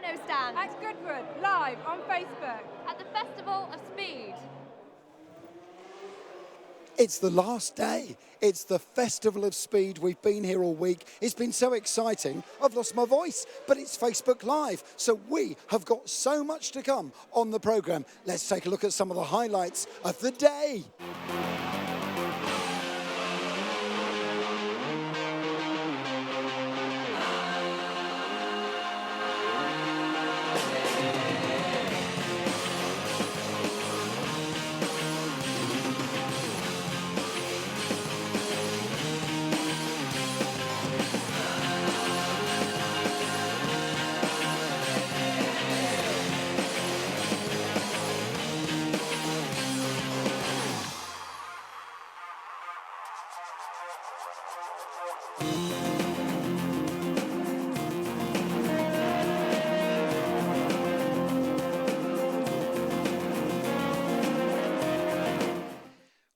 Renault stand At Goodwood, live on Facebook. at the Festival of Speed. It's the last day. It's the Festival of Speed. We've been here all week. It's been so exciting. I've lost my voice, but it's Facebook Live. So we have got so much to come on the programme. Let's take a look at some of the highlights of the day.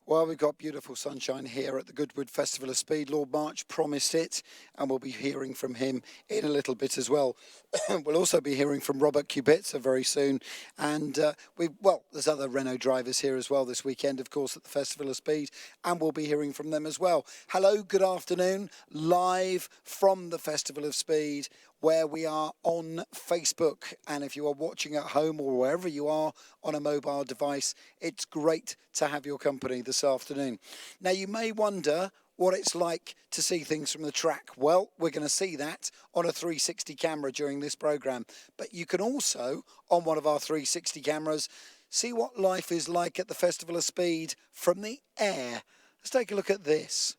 Well, we've got beautiful sunshine here at the Goodwood Festival of Speed. Lord March promised it, and we'll be hearing from him in a little bit as well. We'll also be hearing from Robert Kubica very soon. And, there's other Renault drivers here as well this weekend, of course, at the Festival of Speed, and we'll be hearing from them as well. Hello, good afternoon, live from the Festival of Speed, where we are on Facebook. And if you are watching at home or wherever you are on a mobile device, it's great to have your company this afternoon. Now, you may wonder what it's like to see things from the track. Well, we're going to see that on a 360 camera during this programme. But you can also, on one of our 360 cameras, see what life is like at the Festival of Speed from the air. Let's take a look at this.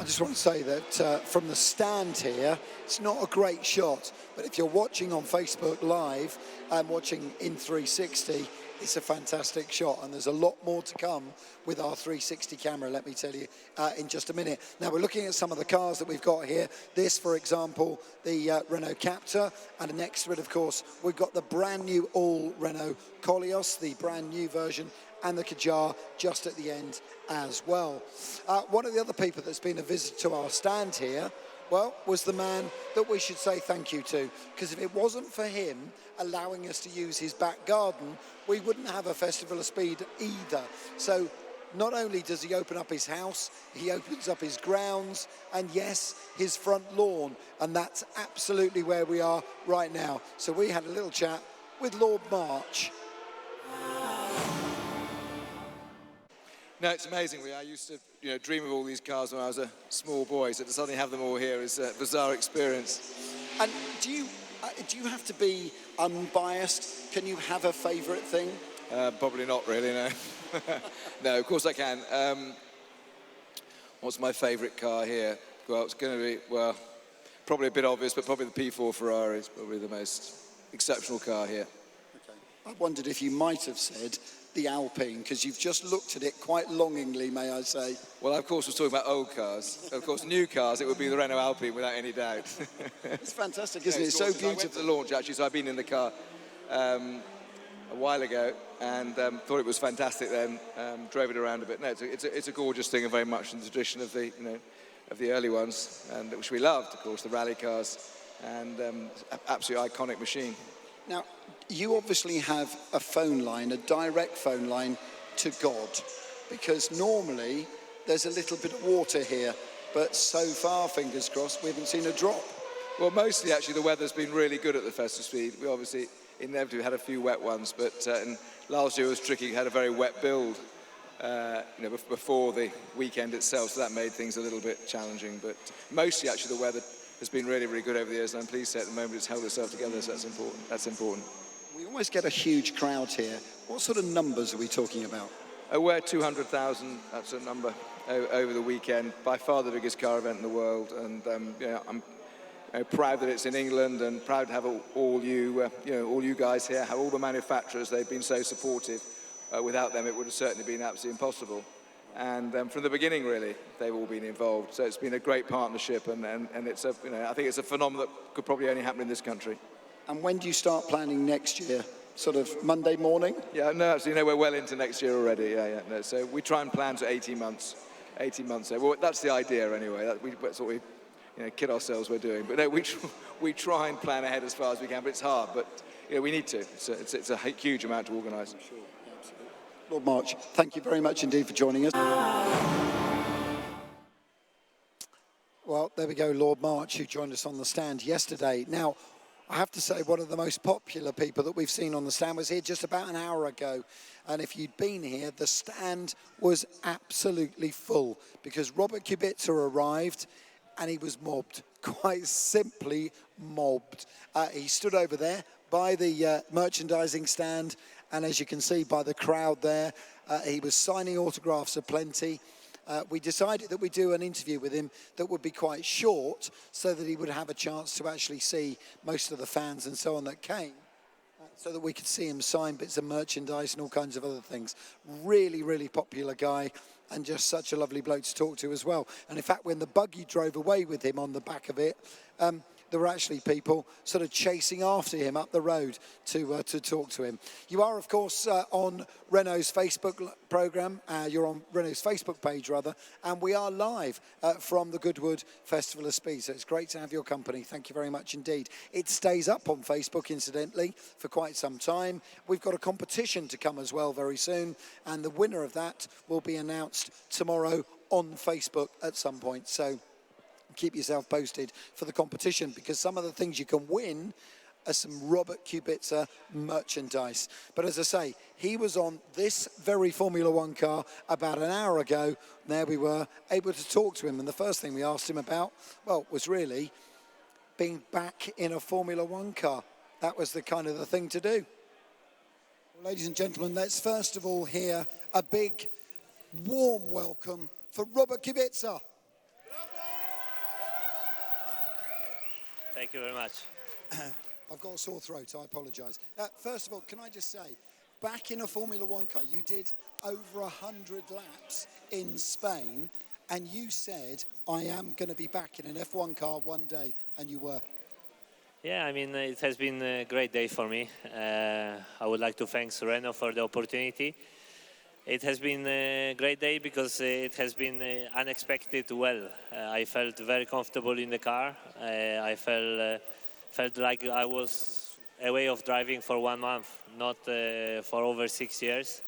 I just want to say that from the stand here, it's not a great shot, but if you're watching on Facebook Live and watching in 360, it's a fantastic shot, and there's a lot more to come with our 360 camera, let me tell you, in just a minute. Now, we're looking at some of the cars that we've got here. This, for example, the Renault Captur, and next to it, of course, we've got the brand new all Renault Koleos, the brand new version, and the Kadjar just at the end as well. One of the other people that's been a visit to our stand here, well, was the man that we should say thank you to, because if it wasn't for him allowing us to use his back garden, we wouldn't have a Festival of Speed either. So not only does he open up his house, he opens up his grounds, and yes, his front lawn, and that's absolutely where we are right now. So we had a little chat with Lord March. No, it's amazing. I used to, dream of all these cars when I was a small boy. So to suddenly have them all here is a bizarre experience. And do you have to be unbiased? Can you have a favourite thing? Probably not really, no. No, of course I can. What's my favourite car here? Well, it's going to be, probably a bit obvious, but probably the P4 Ferrari is probably the most exceptional car here. Okay. I wondered if you might have said the Alpine? Because you've just looked at it quite longingly, may I say. Well, of course, we're talking about old cars. Of course, new cars, it would be the Renault Alpine without any doubt. It's fantastic, isn't it? It's so gorgeous. I went beautiful. to the launch, actually, so I've been in the car a while ago and thought it was fantastic then, drove it around a bit. No, it's a gorgeous thing and very much in the tradition of the, of the early ones, and which we loved, of course, the rally cars, and absolutely iconic machine. Now, you obviously have a phone line, a direct phone line to God, because normally there's a little bit of water here, but so far, fingers crossed, we haven't seen a drop. Well, mostly, actually, the weather's been really good at the Festival of Speed. We obviously inevitably had a few wet ones, but and last year was tricky, had a very wet build. Before the weekend itself, so that made things a little bit challenging. But mostly, actually, the weather has been really, really good over the years, and I'm pleased to say at the moment it's held itself together, so that's important. We always get a huge crowd here. What sort of numbers are we talking about? We're 200,000, that's a number, over the weekend. By far the biggest car event in the world, and I'm proud that it's in England, and proud to have all you guys here, have all the manufacturers. They've been so supportive. Without them, it would have certainly been absolutely impossible. And from the beginning, really, they've all been involved. So it's been a great partnership, and it's I think it's a phenomenon that could probably only happen in this country. And when do you start planning next year? Sort of Monday morning? Yeah, no, absolutely. We're well into next year already. Yeah. No, so we try and plan to 18 months. 18 months. Well, that's the idea anyway. That's what we, kid ourselves we're doing. But no, we try and plan ahead as far as we can. But it's hard. But we need to. It's a huge amount to organise. Sure. Lord March, thank you very much indeed for joining us. Well, there we go, Lord March, who joined us on the stand yesterday. Now, I have to say, one of the most popular people that we've seen on the stand was here just about an hour ago. And if you'd been here, the stand was absolutely full because Robert Kubica arrived and he was mobbed, quite simply mobbed. He stood over there by the merchandising stand, and as you can see by the crowd there, he was signing autographs aplenty. We decided that we'd do an interview with him that would be quite short so that he would have a chance to actually see most of the fans and so on that came, so that we could see him sign bits of merchandise and all kinds of other things. Really, really popular guy, and just such a lovely bloke to talk to as well. And in fact, when the buggy drove away with him on the back of it, there were actually people sort of chasing after him up the road to talk to him. You are, of course, on Renault's Facebook programme. You're on Renault's Facebook page, rather, and we are live from the Goodwood Festival of Speed. So it's great to have your company. Thank you very much indeed. It stays up on Facebook, incidentally, for quite some time. We've got a competition to come as well very soon, and the winner of that will be announced tomorrow on Facebook at some point. So keep yourself posted for the competition, because some of the things you can win are some Robert Kubica merchandise. But as I say, he was on this very Formula One car about an hour ago. And there we were, able to talk to him. And the first thing we asked him about, well, was really being back in a Formula One car. That was the kind of the thing to do. Well, ladies and gentlemen, let's first of all hear a big, warm welcome for Robert Kubica. Thank you very much. I've got a sore throat, I apologise. First of all, can I just say, back in a Formula One car, you did over 100 laps in Spain, and you said, I am going to be back in an F1 car one day, and you were. Yeah, I mean, it has been a great day for me. I would like to thank Renault for the opportunity. It has been a great day because it has been unexpected well. I felt very comfortable in the car. I felt like I was away of driving for 1 month, not for over 6 years.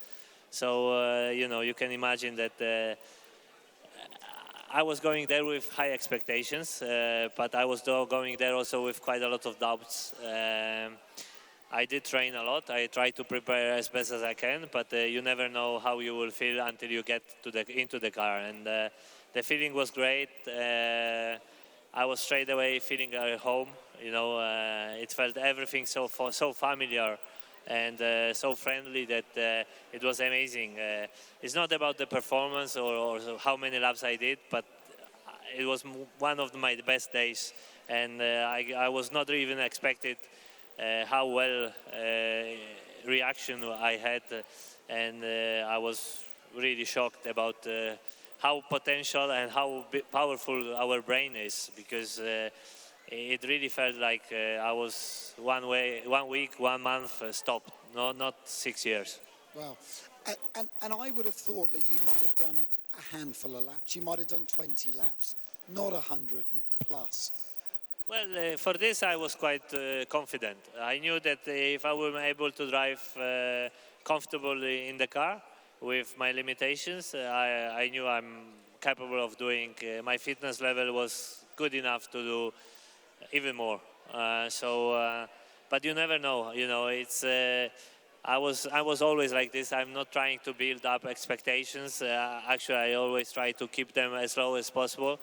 So, you can imagine that I was going there with high expectations, but I was going there also with quite a lot of doubts. I did train a lot. I tried to prepare as best as I can, but you never know how you will feel until you get into the car. And the feeling was great. I was straight away feeling at home. It felt everything so familiar and so friendly that it was amazing. It's not about the performance or how many laps I did, but it was one of my best days. And I was not even expected how well reaction I had, and I was really shocked about how potential and how powerful our brain is, because it really felt like I was 1 week, 1 month stopped, no, not 6 years. Wow. And I would have thought that you might have done a handful of laps. You might have done 20 laps, not 100 plus. Well, for this I was quite confident. I knew that if I were able to drive comfortably in the car with my limitations, I knew I'm capable of doing. My fitness level was good enough to do even more. But you never know. You know, it's. I was always like this. I'm not trying to build up expectations. Actually, I always try to keep them as low as possible,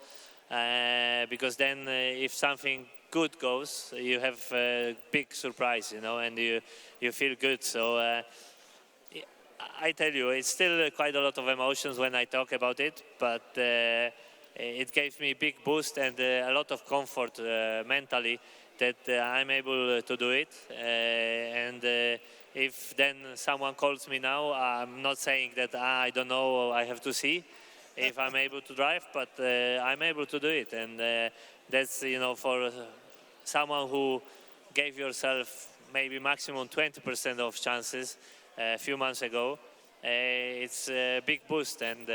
because then if something good goes, you have a big surprise, you know, and you feel good. So I tell you, it's still quite a lot of emotions when I talk about it, but it gave me a big boost and a lot of comfort mentally that I'm able to do it. If then someone calls me now, I'm not saying that I don't know, I have to see if I'm able to drive, but I'm able to do it. And that's, you know, for someone who gave yourself maybe maximum 20% of chances a few months ago, it's a big boost. And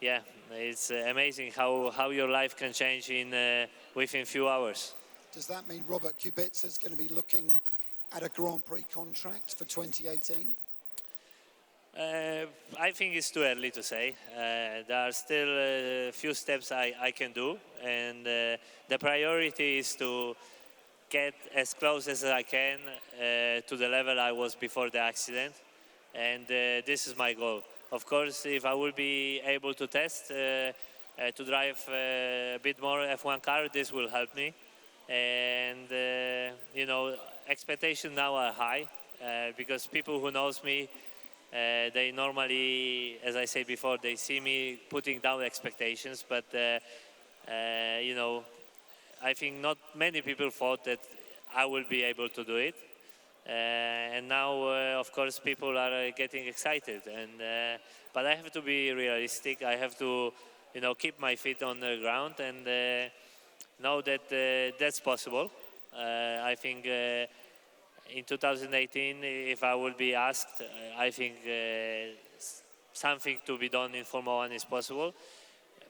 yeah, it's amazing how your life can change within few hours. Does that mean Robert Kubica is going to be looking at a Grand Prix contract for 2018? I think it's too early to say. There are still a few steps I can do, and the priority is to get as close as I can to the level I was before the accident, and this is my goal. Of course, if I will be able to test to drive a bit more F1 car, this will help me. And you know, expectations now are high because people who knows me, they normally, as I said before, they see me putting down expectations. But you know, I think not many people thought that I will be able to do it. And now, of course, people are getting excited. And but I have to be realistic. I have to, you know, keep my feet on the ground and know that that's possible. I think in 2018, if I will be asked, I think something to be done in Formula One is possible.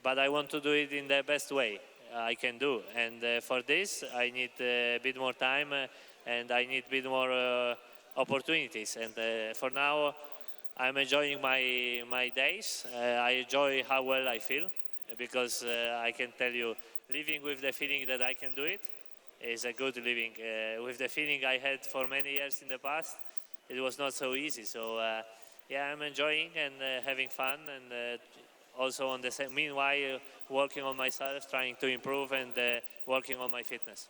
But I want to do it in the best way I can do. And for this, I need a bit more time and I need a bit more opportunities. And for now, I'm enjoying my days. I enjoy how well I feel because I can tell you, living with the feeling that I can do it is a good living. With the feeling I had for many years in the past, it was not so easy. So yeah, I'm enjoying and having fun, and also on the same, meanwhile working on myself, trying to improve and working on my fitness.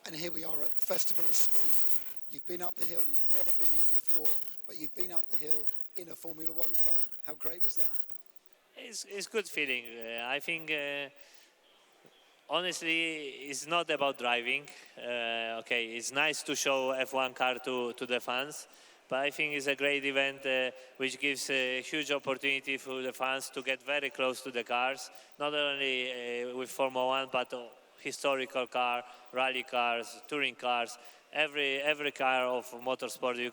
And here we are at the Festival of Speed. You've been up the hill, you've never been here before, but you've been up the hill in a Formula One car. How great was that? It's good feeling. I think honestly, it's not about driving. Okay, it's nice to show F1 car to the fans, but I think it's a great event which gives a huge opportunity for the fans to get very close to the cars, not only with Formula One, but historical car, rally cars, touring cars. Every car of motorsport you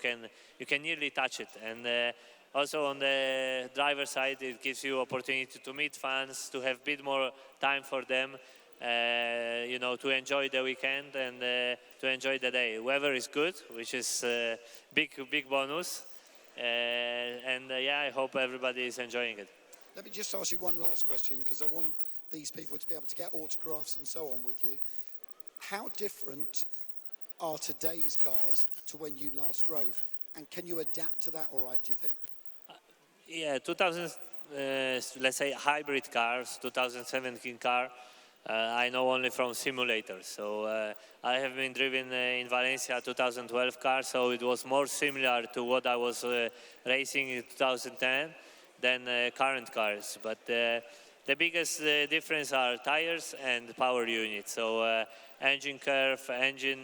can nearly touch it. And also on the driver side, it gives you opportunity to meet fans, to have a bit more time for them, you know, to enjoy the weekend and to enjoy the day. Weather is good, which is a big bonus. Yeah, I hope everybody is enjoying it. Let me just ask you one last question, because I want these people to be able to get autographs and so on with you. How different are today's cars to when you last drove? And can you adapt to that all right, do you think? Yeah, 2000, let's say hybrid cars, 2017 car, I know only from simulators. So I have been driven in Valencia 2012 car, so it was more similar to what I was racing in 2010 than current cars. But the biggest difference are tires and power units. So engine curve, engine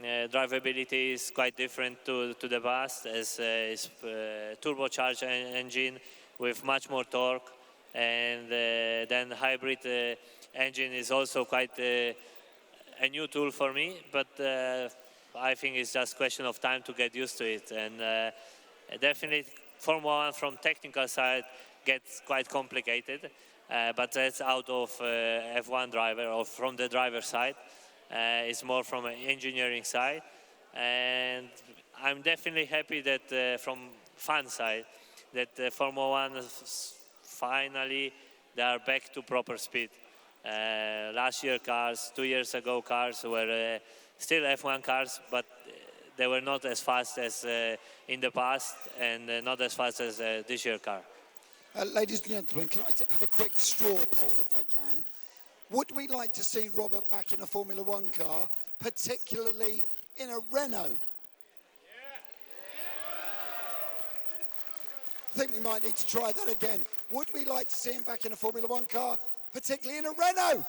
drivability is quite different to the past, as it's turbocharged engine with much more torque, and then hybrid engine is also quite a new tool for me, but I think it's just a question of time to get used to it. And definitely Formula 1 from technical side gets quite complicated, but that's out of F1 driver or from the driver side. It's more from an engineering side, and I'm definitely happy that from fan side that Formula 1 finally they are back to proper speed. Last year cars, 2 years ago cars were still F1 cars, but they were not as fast as in the past, and not as fast as this year car. Ladies and gentlemen, can I have a quick straw poll if I can? Would we like to see Robert back in a Formula 1 car, particularly in a Renault? I think we might need to try that again. Would we like to see him back in a Formula 1 car, particularly in a Renault?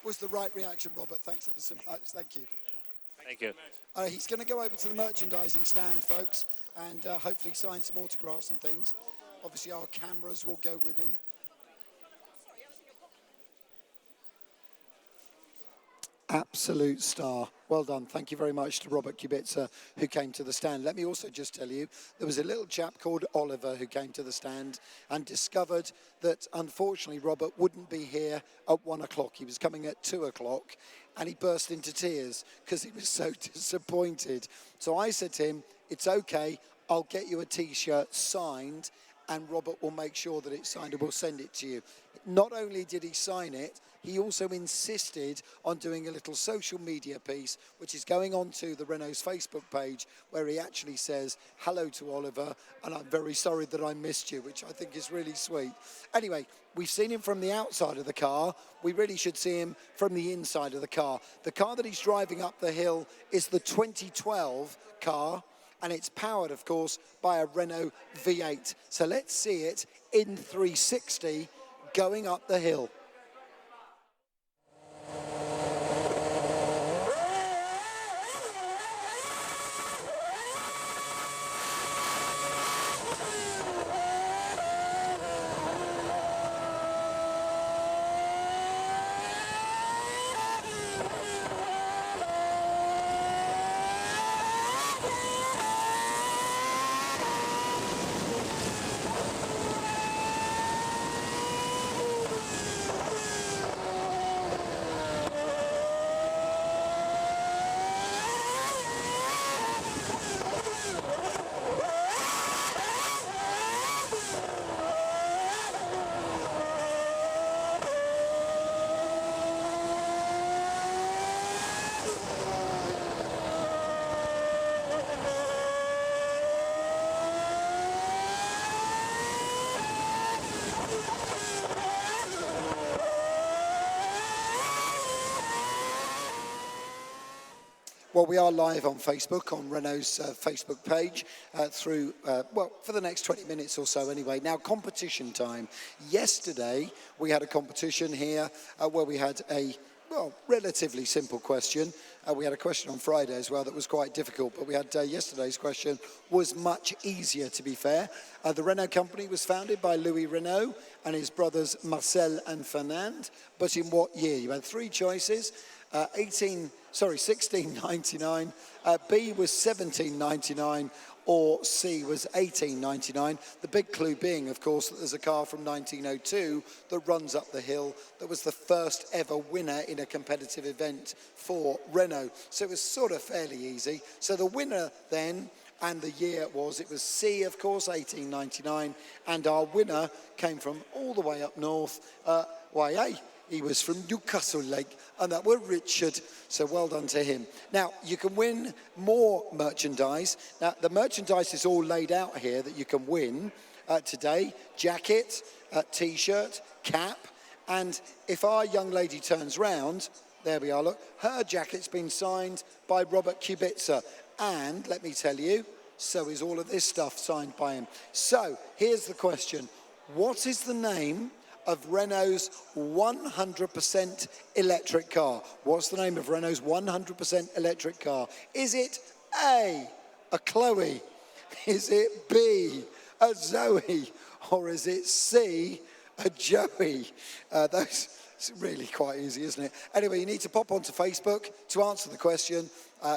Was the right reaction, Robert. Thanks ever so much. Thank you. Thank you. He's going to go over to the merchandising stand, folks, and hopefully sign some autographs and things. Obviously, our cameras will go with him. Absolute star. Well done. Thank you very much to Robert Kubica, who came to the stand. Let me also just tell you, there was a little chap called Oliver who came to the stand and discovered that, unfortunately, Robert wouldn't be here at 1 o'clock. He was coming at 2 o'clock, and he burst into tears because he was so disappointed. So I said to him, it's okay, I'll get you a T-shirt signed, and Robert will make sure that it's signed and we'll send it to you. Not only did he sign it, he also insisted on doing a little social media piece, which is going on to the Renault's Facebook page, where he actually says, hello to Oliver, and I'm very sorry that I missed you, which I think is really sweet. Anyway, we've seen him from the outside of the car. We really should see him from the inside of the car. The car that he's driving up the hill is the 2012 car, and it's powered, of course, by a Renault V8. So let's see it in 360 going up the hill. Well, we are live on Facebook, on Renault's Facebook page, well, for the next 20 minutes or so anyway. Now, competition time. Yesterday, we had a competition here where we had a, well, relatively simple question. We had a question on Friday as well that was quite difficult, but we had yesterday's question was much easier, to be fair. The Renault company was founded by Louis Renault and his brothers Marcel and Fernand, but in what year? You had three choices. 1699, B was 1799, or C was 1899. The big clue being, of course, that there's a car from 1902 that runs up the hill that was the first ever winner in a competitive event for Renault. So it was sort of fairly easy. So the winner then, and the year it was C, of course, 1899, and our winner came from all the way up north, he was from Newcastle Lake, and that was Richard, so well done to him. Now, you can win more merchandise. Now, the merchandise is all laid out here that you can win today. Jacket, T-shirt, cap, and if our young lady turns round, there we are, look, her jacket's been signed by Robert Kubica, and let me tell you, so is all of this stuff signed by him. So, here's the question. What is the name of Renault's 100% electric car. What's the name of Renault's 100% electric car? Is it A, a Chloe? Is it B, a Zoe? Or is it C, a Joey? It's really quite easy, isn't it? Anyway, you need to pop onto Facebook to answer the question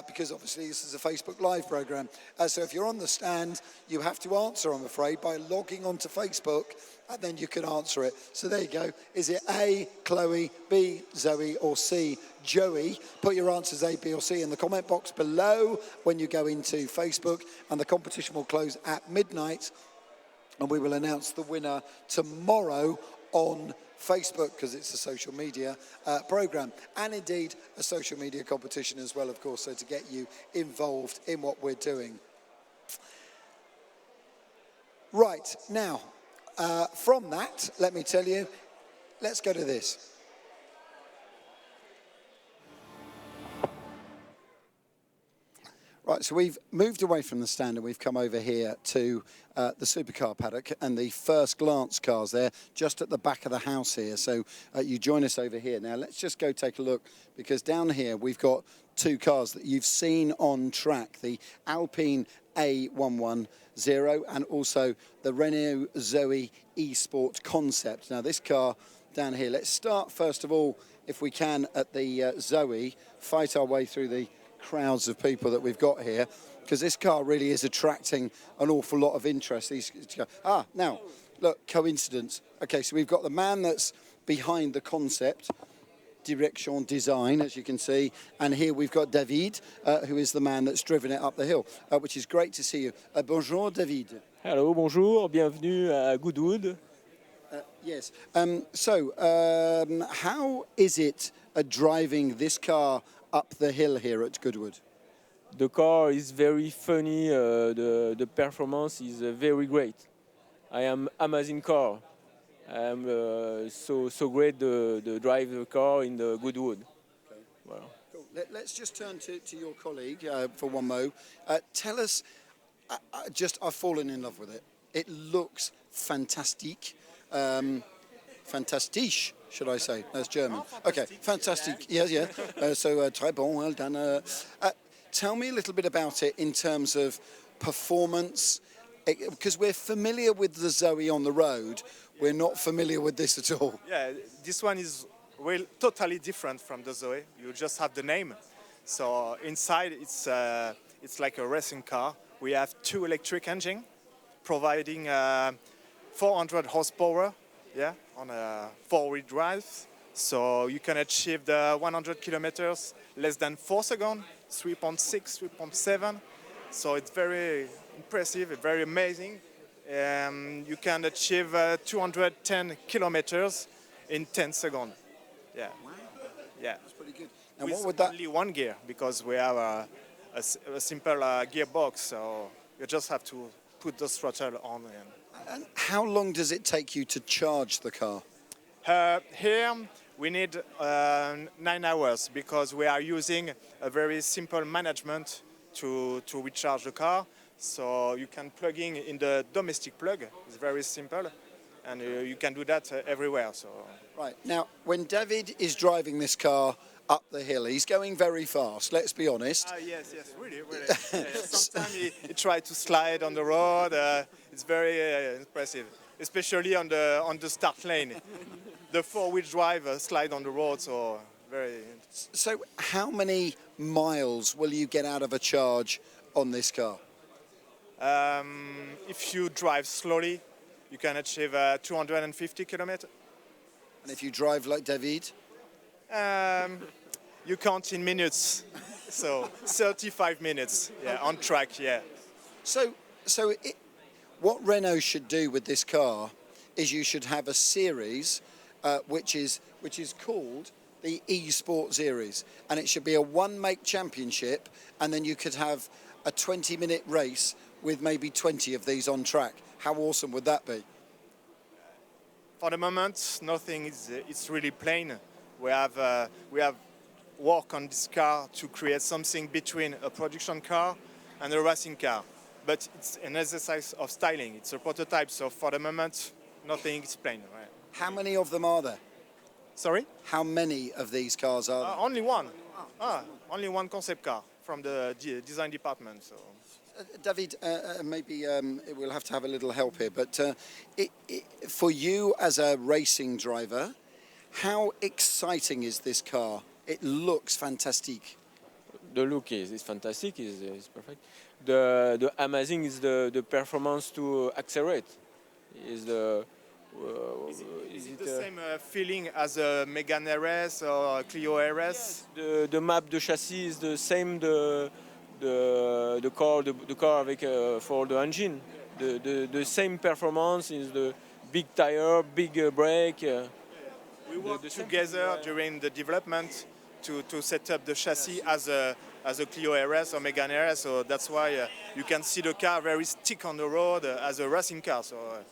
because obviously this is a Facebook Live program. So if you're on the stand, you have to answer, I'm afraid, by logging onto Facebook, and then you can answer it. So there you go. Is it A, Chloe, B, Zoe, or C, Joey? Put your answers A, B, or C in the comment box below when you go into Facebook, and the competition will close at midnight, and we will announce the winner tomorrow on Facebook, because it's a social media program, and indeed a social media competition as well, of course, so to get you involved in what we're doing. Right, now, from that, let me tell you, let's go to this. Right, so we've moved away from the stand and we've come over here to the supercar paddock, and the first glance cars there just at the back of the house here. So you join us over here. Now let's just go take a look, because down here we've got two cars that you've seen on track, the Alpine A110 and also the Renault Zoe eSport Concept. Now this car down here, let's start first of all, if we can, at the Zoe, fight our way through the crowds of people that we've got here, because this car really is attracting an awful lot of interest. Now, look, coincidence. Okay, so we've got the man that's behind the concept, direction design, as you can see, and here we've got David, who is the man that's driven it up the hill, which is great to see you. Bonjour, David. Hello, bonjour, bienvenue à Goodwood. Yes. How is it driving this car up the hill here at Goodwood? The car is very funny, the performance is very great. I am amazing car. I am so great to drive the car in the Goodwood. Okay. Voilà. Cool. Let's just turn to your colleague for one mo. Tell us, I've fallen in love with it. It looks fantastic. Fantastisch, should I say? That's German. Okay, fantastic. Yes, yeah. Très bon, well done. Tell me a little bit about it in terms of performance, because we're familiar with the Zoe on the road. We're not familiar with this at all. Yeah, this one is totally different from the Zoe. You just have the name. So inside, it's like a racing car. We have two electric engines providing 400 horsepower. Yeah, on a four-wheel drive, so you can achieve the 100 kilometers less than 4 seconds, 3.6, 3.7. So it's very impressive, very amazing. You can achieve 210 kilometers in 10 seconds. Yeah, Wow. yeah. That's pretty good. And With what would that? only one gear, because we have a simple gearbox, so you just have to put the throttle on. And how long does it take you to charge the car? Here we need 9 hours, because we are using a very simple management to recharge the car. So you can plug in the domestic plug. It's very simple, and you can do that everywhere. So Right, now when David is driving this car up the hill, he's going very fast, let's be honest. yes, really. Sometimes he tries to slide on the road. It's very impressive, especially on the start lane. The four-wheel drive slide on the road, so very. So how many miles will you get out of a charge on this car? If you drive slowly, you can achieve 250 kilometers. And if you drive like David? You count in minutes, so 35 minutes, yeah, on track, yeah. What Renault should do with this car is you should have a series which is called the eSport Series, and it should be a one-make championship, and then you could have a 20-minute race with maybe 20 of these on track. How awesome would that be? For the moment, nothing is. It's really plain. We have worked on this car to create something between a production car and a racing car, but it's an exercise of styling. It's a prototype, so for the moment, nothing is plain. Right? How many of them are there? Sorry? How many of these cars are there? Only one. Only one concept car from the design department. So. David, maybe we'll have to have a little help here, but for you as a racing driver, how exciting is this car? It looks fantastic. The look is fantastic, is perfect. The amazing is the performance to accelerate. Is the is it the same feeling as a Megane RS or Clio RS? Yes, the map, the chassis is the same. The car avec for the engine. The same performance is the big tire, big brake. We worked together during the development to set up the chassis as a Clio RS or Megane RS, so that's why you can see the car very stick on the road as a racing car. So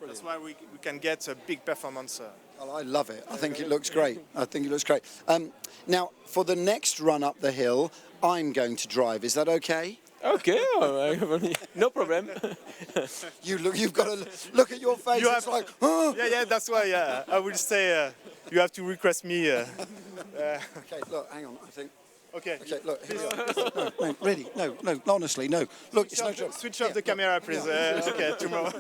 that's why we can get a big performance. Well, I love it. I think it looks great. I think it looks great. Now, for the next run up the hill, I'm going to drive. Is that okay? Okay, no problem. You've got to look at your face. It's like, oh. Yeah, that's why. I will say you have to request me. Okay, look, hang on. I think. Okay. Okay, look. No, really, no, honestly, no. Look, it's no joke. Switch off the camera, please. Okay, tomorrow.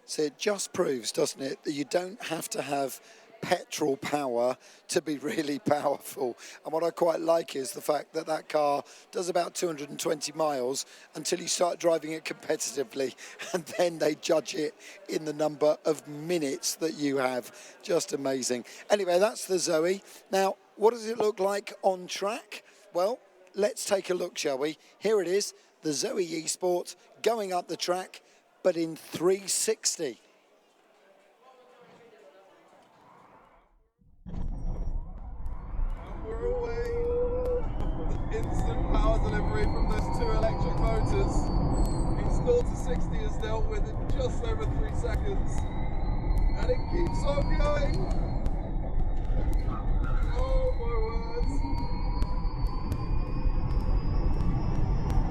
So it just proves, doesn't it, that you don't have to have petrol power to be really powerful. And what I quite like is the fact that that car does about 220 miles until you start driving it competitively, and then they judge it in the number of minutes that you have. Just amazing. Anyway, that's the Zoe. Now, what does it look like on track? Well, let's take a look, shall we? Here it is, the Zoe eSport going up the track, but in 360. We're away. Instant power delivery from those two electric motors. Installed to 60 is dealt with in just over 3 seconds. And it keeps on going. Oh my words.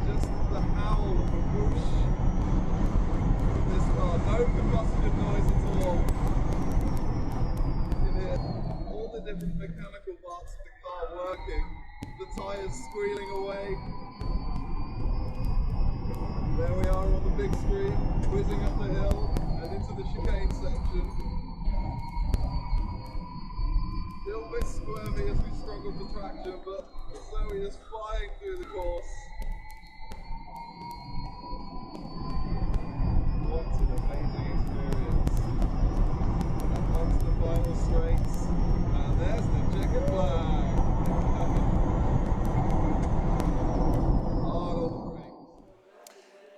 Just the howl, the whoosh of this car. No combustion noise at all. You can hear all the different mechanical parts of the car working, the tyres squealing away. There we are on the big screen, whizzing up the hill and into the chicane section. Still a bit squirmy as we struggle for traction, but Zoe is flying through the course. What an amazing experience. And onto the final straights. And there's the checkered flag. Hard on the brakes.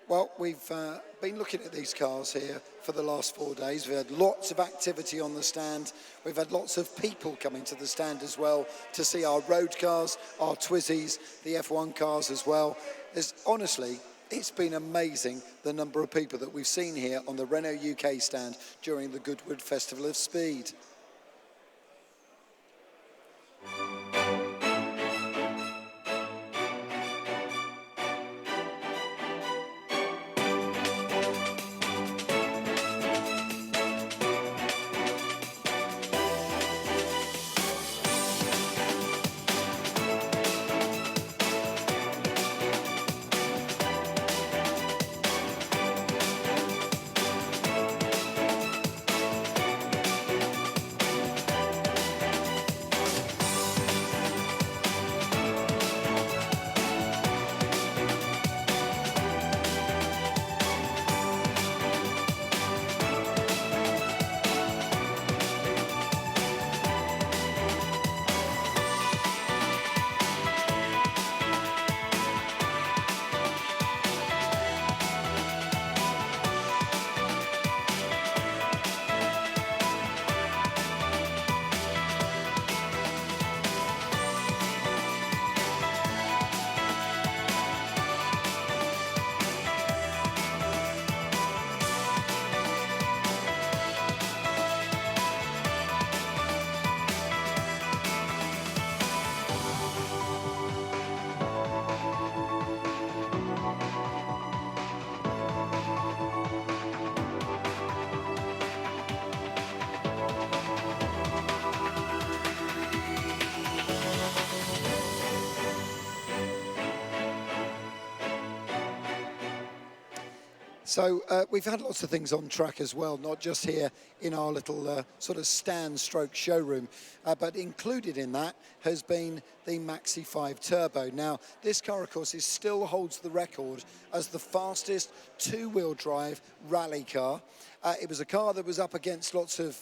Well, we've been looking at these cars here for the last 4 days. We've had lots of activity on the stand. We've had lots of people coming to the stand as well to see our road cars, our Twizzies, the F1 cars as well. Honestly, it's been amazing the number of people that we've seen here on the Renault UK stand during the Goodwood Festival of Speed. So we've had lots of things on track as well, not just here in our little sort of stand stroke showroom, but included in that has been the Maxi 5 Turbo. Now, this car, of course, still holds the record as the fastest two-wheel drive rally car. It was a car that was up against lots of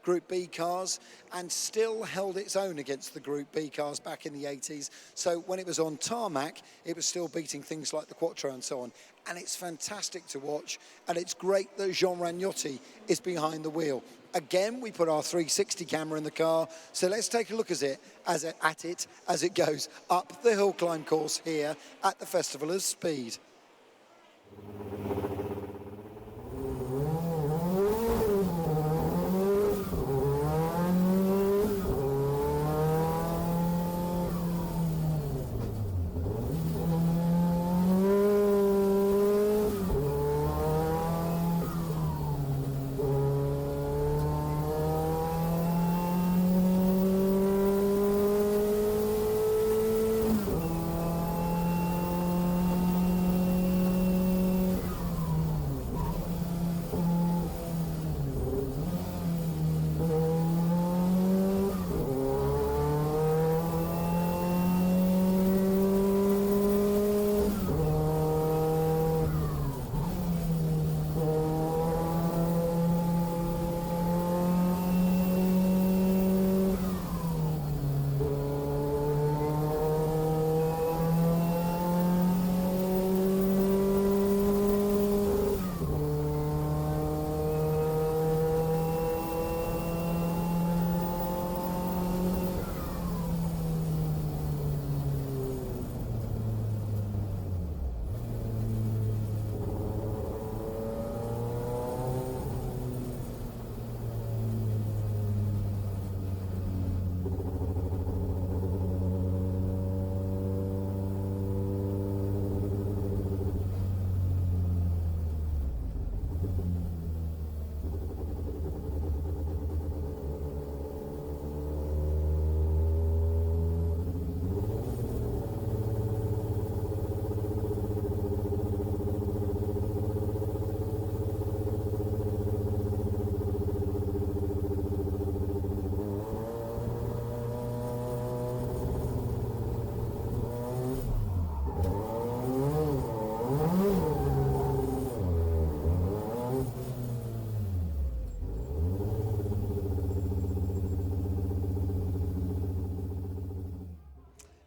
Group B cars and still held its own against the Group B cars back in the 80s. So when it was on tarmac, it was still beating things like the Quattro and so on. And it's fantastic to watch, and it's great that Jean Ragnotti is behind the wheel. Again, we put our 360 camera in the car, so let's take a look at it as it goes up the hill climb course here at the Festival of Speed.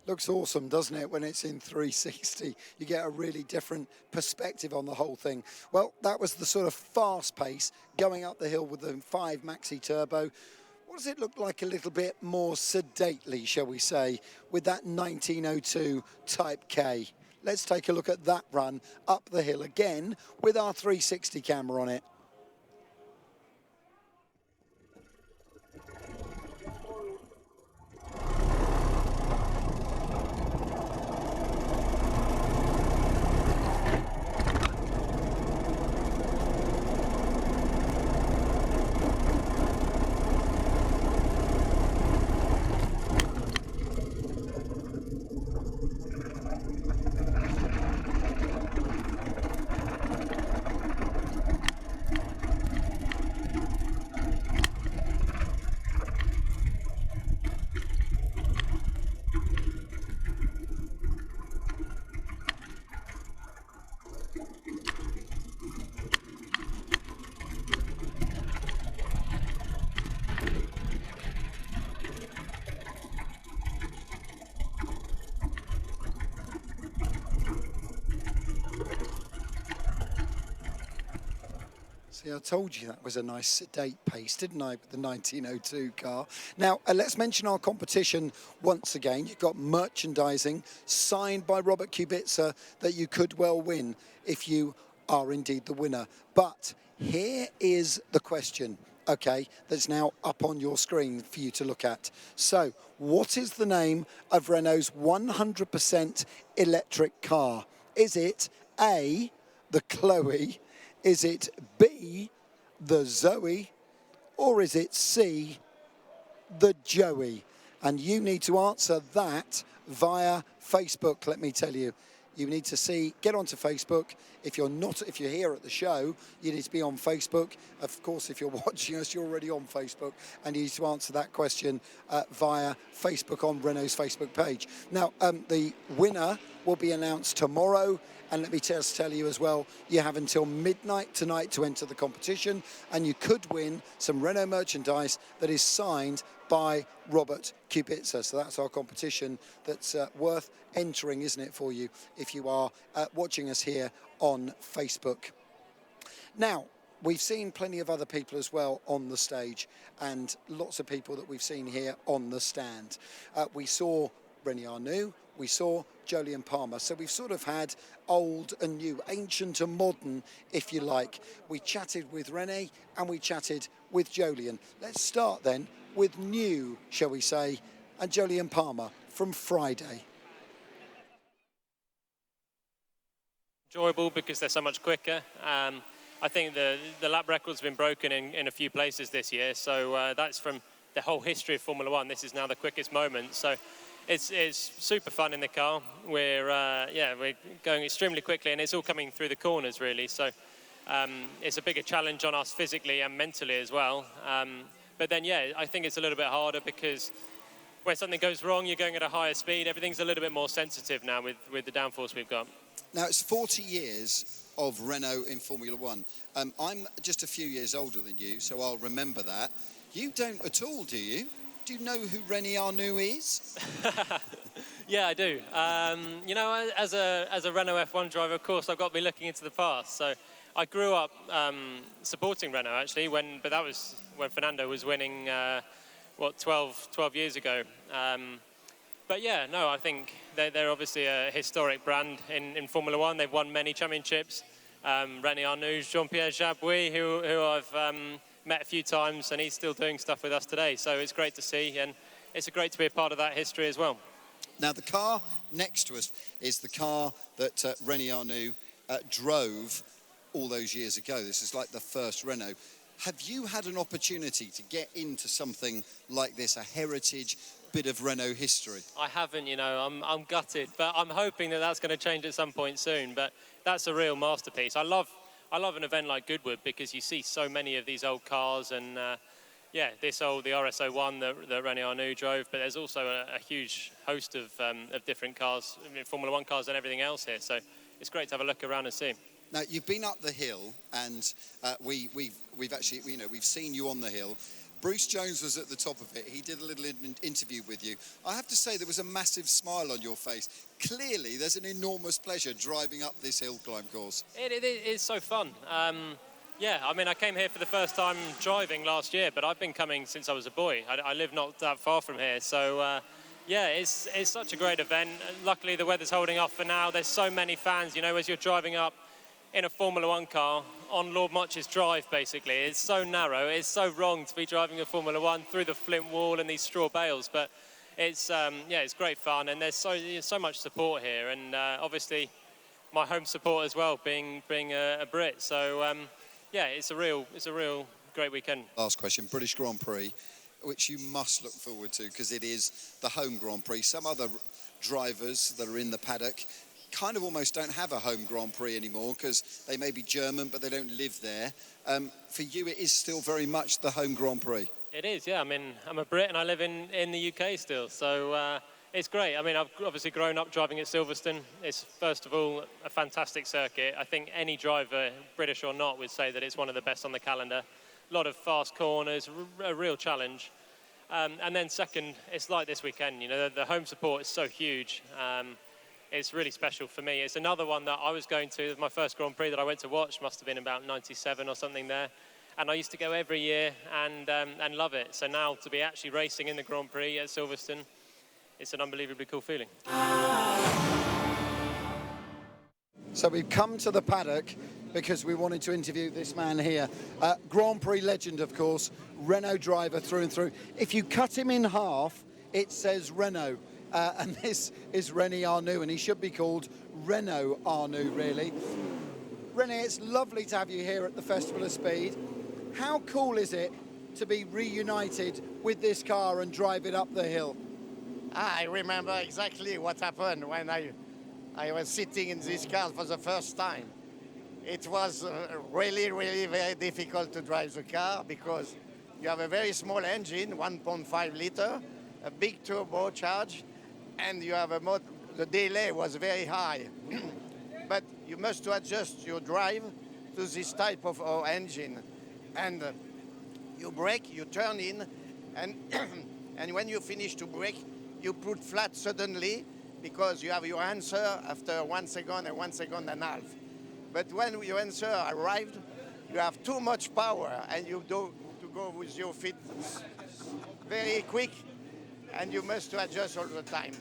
Looks awesome, doesn't it, when it's in 360? You get a really different perspective on the whole thing. Well, that was the sort of fast pace going up the hill with the 5 Maxi Turbo. What does it look like a little bit more sedately, shall we say, with that 1902 Type K? Let's take a look at that run up the hill again with our 360 camera on it. See, I told you that was a nice sedate pace, didn't I, with the 1902 car? Now, let's mention our competition once again. You've got merchandising signed by Robert Kubica that you could well win if you are indeed the winner. But here is the question, okay, that's now up on your screen for you to look at. So, what is the name of Renault's 100% electric car? Is it A, the Chloe? Is it B, the Zoe, or is it C, the Joey? And you need to answer that via Facebook, let me tell you. You need to get onto Facebook. If you're here at the show, you need to be on Facebook. Of course, if you're watching us, you're already on Facebook, and you need to answer that question via Facebook on Renault's Facebook page. Now, the winner will be announced tomorrow. And let me just tell you as well, you have until midnight tonight to enter the competition, and you could win some Renault merchandise that is signed by Robert Kubica. So that's our competition that's worth entering, isn't it, for you, if you are watching us here on Facebook. Now, we've seen plenty of other people as well on the stage, and lots of people that we've seen here on the stand. We saw Renault Arnoux, we saw Jolyon Palmer. So we've sort of had old and new, ancient and modern, if you like. We chatted with René and we chatted with Jolyon. Let's start then with new, shall we say, and Jolyon Palmer from Friday. Enjoyable because they're so much quicker. I think the lap record's been broken in a few places this year, so that's from the whole history of Formula One. This is now the quickest moment, so it's super fun in the car. We're going extremely quickly, and it's all coming through the corners really. So it's a bigger challenge on us physically and mentally as well. But then I think it's a little bit harder because when something goes wrong, you're going at a higher speed. Everything's a little bit more sensitive now with the downforce we've got. Now it's 40 years of Renault in Formula One. I'm just a few years older than you, so I'll remember that. You don't at all, do you? Do you know who René Arnoux is? Yeah, I do. As a Renault F1 driver, of course, I've got to be looking into the past. So I grew up supporting Renault, actually, but that was when Fernando was winning, 12 years ago. I think they're obviously a historic brand in Formula One. They've won many championships. René Arnoux, Jean-Pierre Jabouille, who I've met a few times, and he's still doing stuff with us today. So it's great to see, and it's great to be a part of that history as well. Now, the car next to us is the car that René Arnoux drove all those years ago. This is like the first Renault. Have you had an opportunity to get into something like this, a heritage bit of Renault history? I haven't, I'm gutted, but I'm hoping that's going to change at some point soon. But that's a real masterpiece. I love an event like Goodwood because you see so many of these old cars, and the RS01 that René Arnoux drove, but there's also a huge host of different cars, Formula One cars and everything else here. So it's great to have a look around and see. Now, you've been up the hill, and we've actually, we've seen you on the hill. Bruce Jones was at the top of it. He did a little interview with you. I have to say there was a massive smile on your face. Clearly, there's an enormous pleasure driving up this hill climb course. It is so fun. I came here for the first time driving last year, but I've been coming since I was a boy. I live not that far from here, so it's such a great event. Luckily, the weather's holding off for now. There's so many fans, as you're driving up in a Formula One car on Lord Much's drive, basically. It's so narrow. It's so wrong to be driving a Formula One through the flint wall and these straw bales, but it's great fun, and there's so much support here, and obviously my home support as well, being a Brit. So it's a real great weekend. Last question: British Grand Prix, which you must look forward to because it is the home Grand Prix. Some other drivers that are in the paddock kind of almost don't have a home Grand Prix anymore because they may be German but they don't live there. For you, it is still very much the home Grand Prix. It is, yeah. I'm a Brit and I live in the UK still, so it's great. I've obviously grown up driving at Silverstone. It's, first of all, a fantastic circuit. I think any driver, British or not, would say that it's one of the best on the calendar. A lot of fast corners, a real challenge. And then second, it's like this weekend, the home support is so huge. It's really special for me. It's another one that I was going to, my first Grand Prix that I went to watch must have been about 97 or something there. And I used to go every year and love it. So now to be actually racing in the Grand Prix at Silverstone, it's an unbelievably cool feeling. So we've come to the paddock because we wanted to interview this man here. Grand Prix legend, of course, Renault driver through and through. If you cut him in half, it says Renault. And this is René Arnoux, and he should be called Renault Arnoux, really. René, it's lovely to have you here at the Festival of Speed. How cool is it to be reunited with this car and drive it up the hill? I remember exactly what happened when I I was sitting in this car for the first time. It was really, really very difficult to drive the car because you have a very small engine, 1.5 liter, a big turbocharge, and you have the delay was very high. But you must adjust your drive to this type of engine. And you brake, you turn in, and, and when you finish to brake, you put flat suddenly because you have your answer after 1 second and 1 second and a half. But when your answer arrived, you have too much power and you do to go with your feet very quick and you must adjust all the time.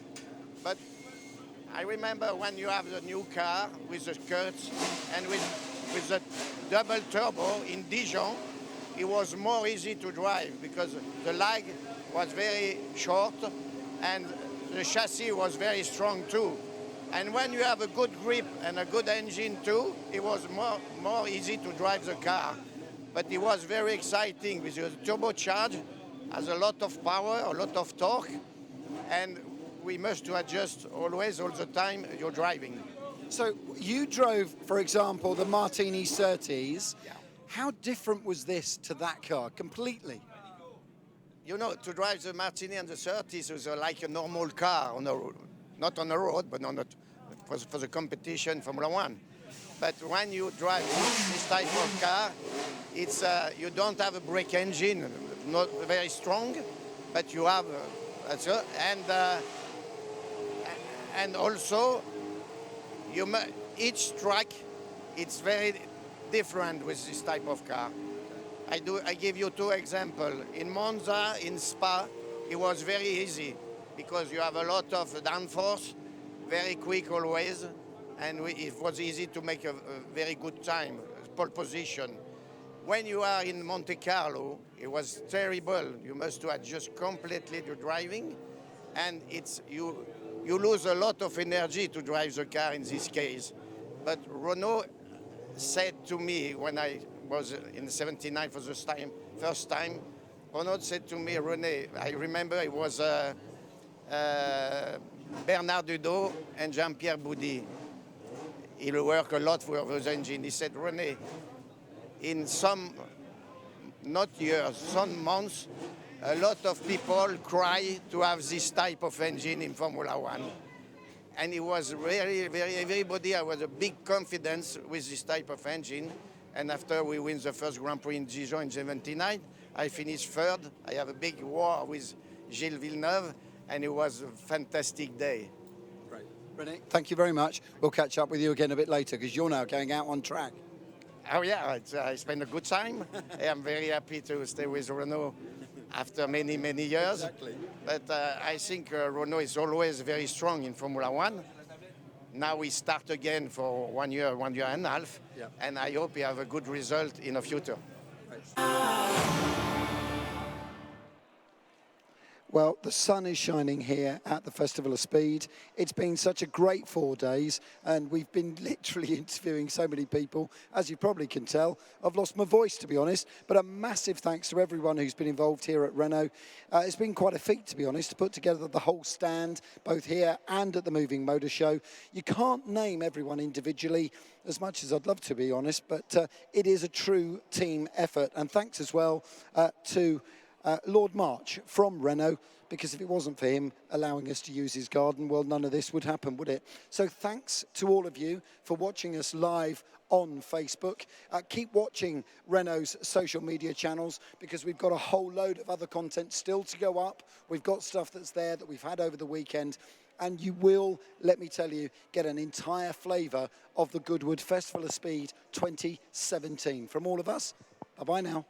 But I remember when you have the new car with the skirts and with the double turbo in Dijon, it was more easy to drive because the lag was very short and the chassis was very strong too. And when you have a good grip and a good engine too, it was more easy to drive the car. But it was very exciting because the turbocharge has a lot of power, a lot of torque, and we must adjust always, all the time, your driving. So you drove, for example, the Martini Surtees. Yeah. How different was this to that car? Completely. You know, to drive the Martini and the Surtees was like a normal car on the road. Not on the road, but for the competition Formula One. But when you drive this type of car, it's you don't have a brake engine, not very strong, but you have and also each track it's very different with this type of car. I give you 2 examples. In Monza, in Spa, it was very easy because you have a lot of downforce, very quick always, and it was easy to make a very good time, pole position. When you are in Monte Carlo, it was terrible. You must adjust completely to driving, and you lose a lot of energy to drive the car in this case. But Renault said to me when I was in 79 for the first time, Renault said to me, René, I remember it was Bernard Dudot and Jean-Pierre Boudy. He worked a lot for those engine. He said, René, in some, not years, some months, a lot of people cry to have this type of engine in Formula One. And it was everybody had a big confidence with this type of engine. And after we win the first Grand Prix in Dijon in 79, I finished 3rd. I have a big war with Gilles Villeneuve, and it was a fantastic day. Great. René, thank you very much. We'll catch up with you again a bit later because you're now going out on track. Oh yeah, I spent a good time. I am very happy to stay with Renault after many, many years. Exactly. But I think Renault is always very strong in Formula One. Now we start again for 1 year and a half, yeah. And I hope we have a good result in the future. Well, the sun is shining here at the Festival of Speed. It's been such a great 4 days, and we've been literally interviewing so many people. As you probably can tell, I've lost my voice, to be honest, but a massive thanks to everyone who's been involved here at Renault. It's been quite a feat, to be honest, to put together the whole stand, both here and at the Moving Motor Show. You can't name everyone individually, as much as I'd love to be honest, but it is a true team effort. And thanks as well to Lord March from Renault, because if it wasn't for him allowing us to use his garden, well, none of this would happen, would it? So thanks to all of you for watching us live on Facebook. Keep watching Renault's social media channels because we've got a whole load of other content still to go up. We've got stuff that's there that we've had over the weekend. And you will, let me tell you, get an entire flavour of the Goodwood Festival of Speed 2017. From all of us, bye-bye now.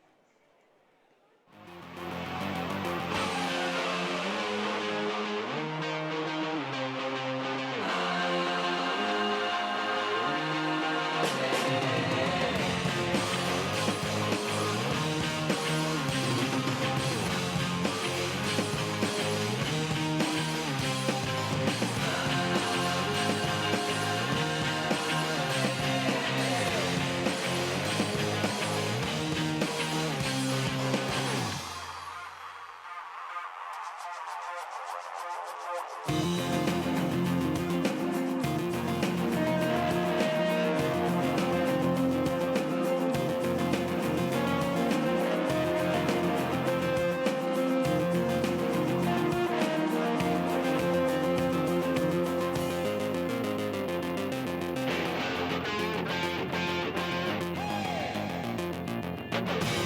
Festival.